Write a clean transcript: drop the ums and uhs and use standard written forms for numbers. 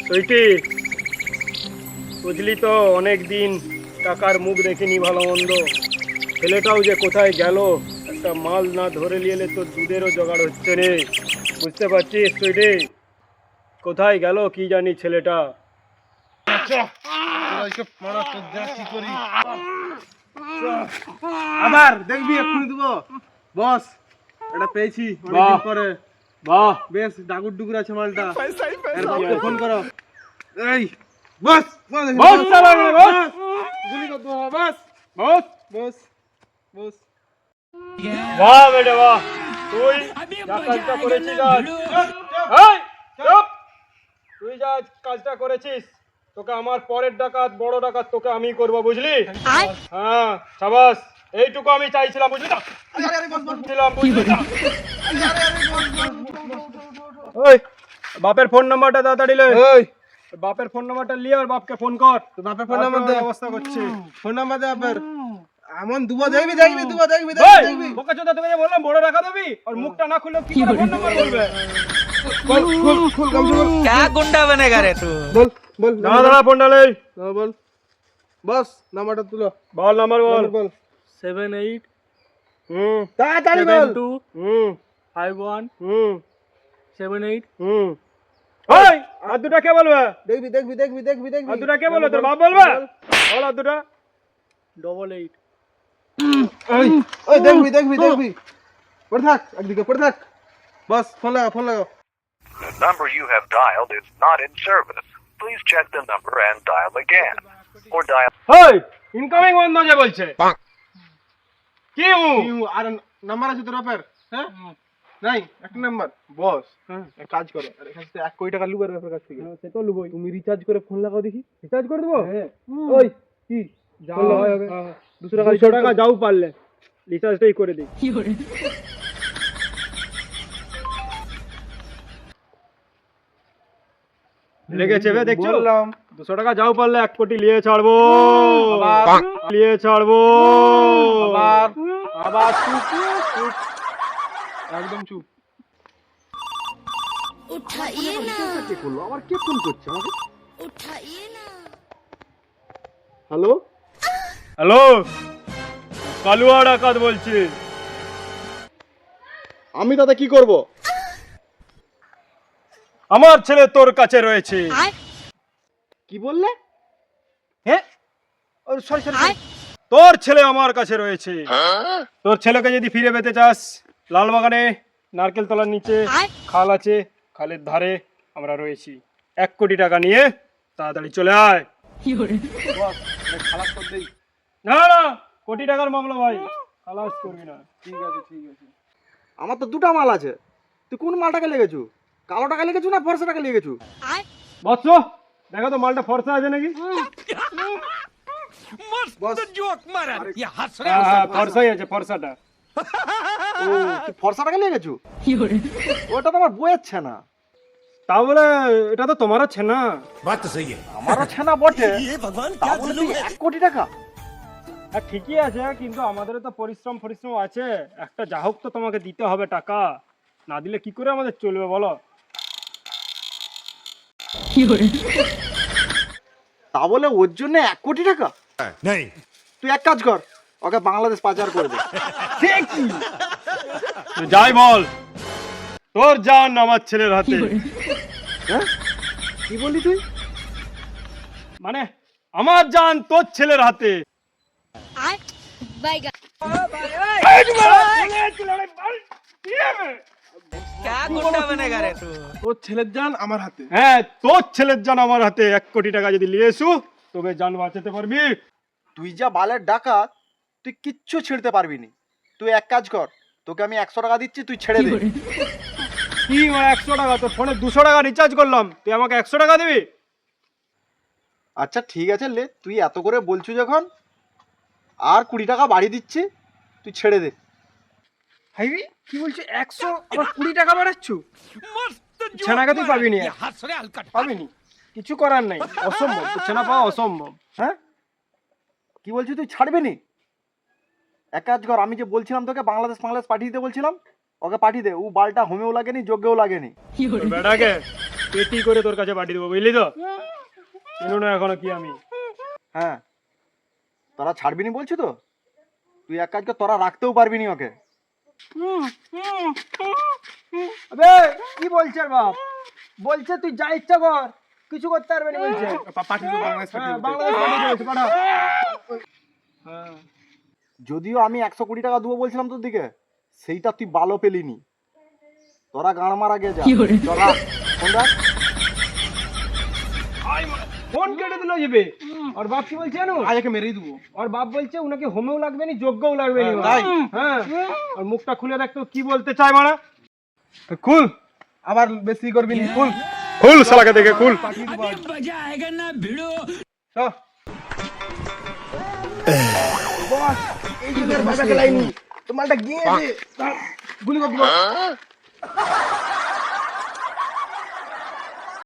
সুইটি, বুঝলি তো অনেক দিন টাকার মুখ দেখিনি ভালো মন্দ। ছেলেটাও যে কোথায় গেল, একটা মাল না ধরে নিয়ে এলে তো দুধেরও জোগাড় হচ্ছে রে। বুঝতে পারছিস সুইটি? কোথায় গেল কি জানি ছেলেটা। আবার দেখবি এক্ষুনি দেবো বস। এটা পেয়েছি অনেকদিন পরে। বাহ, বেশ ডাগুর ডুগুর আছে মালটা। এর বাপকে ফোন করো। এই বস বস বস চালান বস। গুলি কর দেবো বস বস, বস বস। বাহ বেটা বাহ, তুই যা কাজটা করেছিস আজ, এই, চুপ! তুই যা আজ কাজটা করেছিস, তোকে আমার পরের ডাকাত বড় ডাকাত তোকে আমি করবো, বুঝলি? হ্যাঁ সাবাস, এইটুকু আমি চাইছিলাম, বুঝলি না? বুঝলি না? ওই বাপের ফোন নাম্বারটা তাড়াতাড়ি লে। ওই বাপের ফোন নাম্বারটা নিয়ে আর বাপকে ফোন কর। তোর বাপের ফোন নাম্বার দে। ব্যবস্থা করছি। ফোন নাম্বার দে বাপের। এমন দুবো দেখবি দেখবি দুবো দেখবি ওই, দেখবি। বোকাচোদা, তোকে যে বললাম বড় ডাকাত হবি, আর মুখটা না খুলে কি করে ফোন নাম্বার বলবে? বল খুল খুল কম্পিউটার বল। क्या गुंडा बनेगा रे तू? বল বল দাঁড়া দাঁড়া, ফোনটা লে। বল বস নাম্বারটা তুলো। বল নাম্বার বল। বল 78 হুম তাড়াতাড়ি বল। 72 হুম 51 হুম 78 হুম। ওই আর দুটা কে বলবে? দেখবি দেখবি দেখবি দেখবি দেখবি। আর দুটা কে বলবে? তোর বাপ বলবে? বল আর দুটা। 88 ওই ওই দেখবি দেখবি দেখবি। পড়ে থাক একদিকে পড়ে থাক। বস ফোন লাগা ফোন লাগা। The number you have dialed is not in service. Please check the number and dial again. Or dial ওই ইনকামিং বন্ধ যে বলছে কি ও? আর নাম্বার আছে তোর বাপের? হ্যাঁ নাই একটা নাম্বার বস। এক কাজ করো, আর এখান থেকে 1 কোটি টাকা লুবের বাপের কাছ থেকে। সে তো লুবই। তুমি রিচার্জ করে ফোন লাগাও দেখি। রিচার্জ করে দেবো। ওই কি যাও, ফোন লাগাও হবে। 200 টাকা 200 টাকা যাও পারলে রিচার্জটাই করে দিই। লেগেছে বে, দেখছো? বললাম 200 টাকা যাও পারলে 1 কোটি নিয়ে ছাড়বো। আবার নিয়ে ছাড়বো। আবার আবার চুপ চুপ একদম চুপ। उठाइए ना কে করলো আবার? কে ফোন করছে আমাকে? उठाइए ना হ্যালো হ্যালো, কালুয়া ডাকাত বলছি। আমি দাদা কি করব? আমার ছেলে তোর কাছে রয়েছে। কি বললে? হ্যাঁ ও সরি সরি। তোর ছেলে আমার কাছে রয়েছে। তোর ছেলেকে যদি ফিরে পেতে চাস, লালবাগানে নারকেল তলার নিচে খাল আছে, খালের ধারে আমরা রয়েছি। 1 কোটি টাকা নিয়ে তাড়াতাড়ি চলে আয়। বস খালাস করে দেই। না না, কোটি টাকার মামলা ভাই, খালাস করবি না। ঠিক আছে ঠিক আছে। আমার তো দুটো মাল আছে। তুই কোন মালটাকে লেগেছু? কালো টাকা লেগেছু না ফর্সা টাকা লেগেছু? বৎস, দেখো তো মালটা ফর্সা আছে নাকি? বস जोक मारा ये हंस হ্যাঁ হ্যাঁ, ফর্সাই আছে, ফর্সাটা। ও তুই ফর্সা টাকা লেগেছু? ওটা তো আমার বইয়ের ছেনা। তা বলে এটা তো তোমারও ছেনা। আমারও ছেনা বটে। তা বলে তুই 1 কোটি টাকা? হ্যাঁ ঠিকই আছে, কিন্তু আমাদেরও তো পরিশ্রম আছে। একটা যা হোক তো তোমাকে দিতে হবে টাকা, না দিলে কি করে আমাদের চলবে বলো? তা বলে ওর জন্য 1 কোটি টাকা? তুই এক কাজ কর, ওকে বাংলাদেশ পাচার করে দে। তুই যাই বল, তোর জান আমার ছেলের হাতে। হ্যাঁ কি বললি তুই? মানে আমার জান তোর ছেলের হাতে। बाइगा क्या गुंडा बनेगा रे तू? ওর ছেলের জান আমার হাতে। হ্যাঁ, তোর ছেলের জান আমার হাতে। 1 কোটি টাকা যদি নিয়ে এসু, তবে জান বাঁচাতে পারবি। তুই যা বালের ডাকাত, তুই কিচ্ছু ছেড়তে পারবি নি। তুই এক কাজ কর, তোকে আমি 100 টাকা দিচ্ছি, তুই ছেড়ে দে। কি 100 টাকা? তোর ফোনে 200 টাকা রিচার্জ করলাম, তুই আমাকে 100 টাকা দিবি? আচ্ছা ঠিক আছে লে, তুই এত করে বলছু যখন, আর 20 টাকা বাড়ি দিচ্ছি, তুই ছেড়ে দে। হাই কি বলছিস? 100 আবার 20 টাকা বাড়াচ্ছু? ছেনাকে তুই পাবি নি, हंस रे हल्का পাবি নি, কিছু করার নাই, অসম্ভব। তোর ছেনা পাওয়া অসম্ভব। হ্যাঁ কি বলছিস? তুই ছাড়বি নি? এক কাজ কর, আমি যে বলছিলাম তোকে বাংলাদেশ পাঠিয়ে দিতে বলছিলাম, ওকে পাঠিয়ে দে। ও বালটা হোমেও লাগেনি, যোগ্যও লাগেনি। তোর বেটাকে পেটি করে তোর কাছে পাঠিয়ে দেবো, বুঝলি তো? চিনো না এখনো কি আমি? হ্যাঁ, তোরা ছাড়বি নি বলছি তো? তুই এক কাজ কর, তোরা রাখতেও পারবি নি ওকে। আবে কি বলছে বাপ? বলছে তুই যা ইচ্ছা কর, কিছু করতে পারবে না বলছে। পাঠিয়ে দেবো, বাংলাদেশ পাঠিয়ে দেবো। বাংলাদেশ পাঠিয়ে দিয়েছে, পাঠা। যদিও আমি 120 টাকা দেবো বলছিলাম তোর দিকে, সেইটা তুই ভালো পেলিনি। তোরা গান মারা গে যা। তোরা ফোন রাখ। ফোন কেটে দিল যাবে। আর বাপ কি বলছে জানো? আজকে মেরেই দেবো। আর বাপ বলছে উনাকে হোমেও লাগবে না, যজ্ঞও লাগবে না। তাই? হ্যাঁ। আর মুখটা খুলে দেখ তো কি বলতে চায় মারা। খুল, আবার বেশি করবি না। খুল খুল শালাকে দেখে খুল। मजा आएगा ना भिड़ो। বস এই যুগের ভাষা খেলাইনি, তোমারটা গিয়ে গুলি করবো।